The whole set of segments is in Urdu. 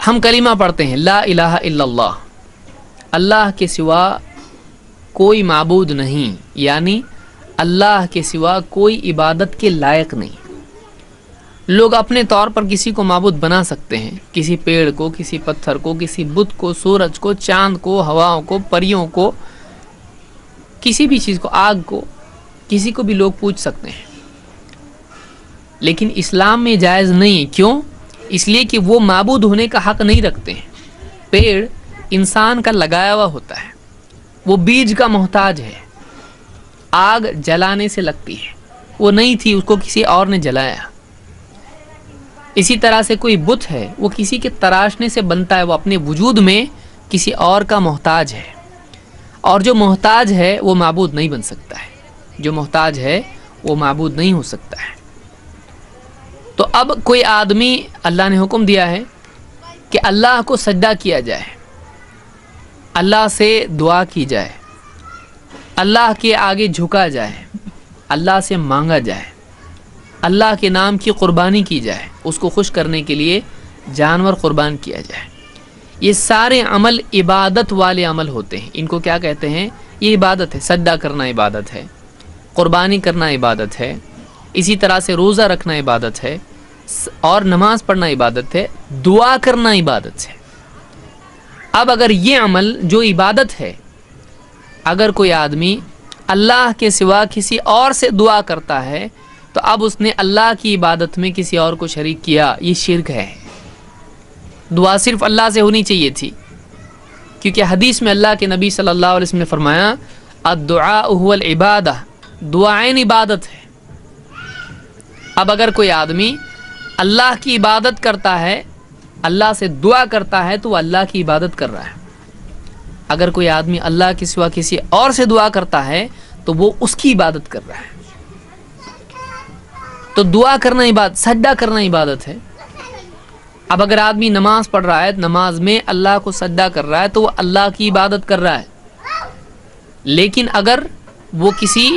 ہم کلمہ پڑھتے ہیں لا الہ الا اللہ، اللہ کے سوا کوئی معبود نہیں، یعنی اللہ کے سوا کوئی عبادت کے لائق نہیں۔ لوگ اپنے طور پر کسی کو معبود بنا سکتے ہیں، کسی پیڑ کو، کسی پتھر کو، کسی بت کو، سورج کو، چاند کو، ہواؤں کو، پریوں کو، کسی بھی چیز کو، آگ کو، کسی کو بھی لوگ پوچھ سکتے ہیں، لیکن اسلام میں جائز نہیں۔ کیوں؟ اس لیے کہ وہ معبود ہونے کا حق نہیں رکھتے ہیں۔ پیڑ انسان کا لگایا ہوا ہوتا ہے، وہ بیج کا محتاج ہے، آگ جلانے سے لگتی ہے، وہ نہیں تھی، اس کو کسی اور نے جلایا۔ اسی طرح سے کوئی بت ہے، وہ کسی کے تراشنے سے بنتا ہے، وہ اپنے وجود میں کسی اور کا محتاج ہے، اور جو محتاج ہے وہ معبود نہیں بن سکتا ہے، جو محتاج ہے وہ معبود نہیں ہو سکتا ہے۔ تو اب کوئی آدمی، اللہ نے حکم دیا ہے کہ اللہ کو سجدہ کیا جائے، اللہ سے دعا کی جائے، اللہ کے آگے جھکا جائے، اللہ سے مانگا جائے، اللہ کے نام کی قربانی کی جائے، اس کو خوش کرنے کے لیے جانور قربان کیا جائے۔ یہ سارے عمل عبادت والے عمل ہوتے ہیں، ان کو کیا کہتے ہیں؟ یہ عبادت ہے۔ سجدہ کرنا عبادت ہے، قربانی کرنا عبادت ہے، اسی طرح سے روزہ رکھنا عبادت ہے، اور نماز پڑھنا عبادت ہے، دعا کرنا عبادت ہے۔ اب اگر یہ عمل جو عبادت ہے، اگر کوئی آدمی اللہ کے سوا کسی اور سے دعا کرتا ہے تو اب اس نے اللہ کی عبادت میں کسی اور کو شریک کیا، یہ شرک ہے۔ دعا صرف اللہ سے ہونی چاہیے تھی، کیونکہ حدیث میں اللہ کے نبی صلی اللہ علیہ وسلم نے فرمایا الدعاء هو العبادہ، دعائیں عبادت ہے۔ اب اگر کوئی آدمی اللہ کی عبادت کرتا ہے، اللہ سے دعا کرتا ہے، تو وہ اللہ کی عبادت کر رہا ہے۔ اگر کوئی آدمی اللہ کے سوا کسی اور سے دعا کرتا ہے تو وہ اس کی عبادت کر رہا ہے۔ تو دعا کرنا عبادت، سجدہ کرنا عبادت ہے۔ اب اگر آدمی نماز پڑھ رہا ہے، نماز میں اللہ کو سجدہ کر رہا ہے، تو وہ اللہ کی عبادت کر رہا ہے۔ لیکن اگر وہ کسی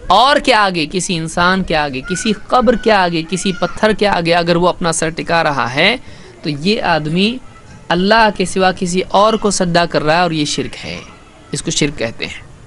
اور کے آگے، کسی انسان کے آگے، کسی قبر کے آگے، کسی پتھر کے آگے اگر وہ اپنا سر ٹکا رہا ہے تو یہ آدمی اللہ کے سوا کسی اور کو سجدہ کر رہا ہے، اور یہ شرک ہے، اس کو شرک کہتے ہیں۔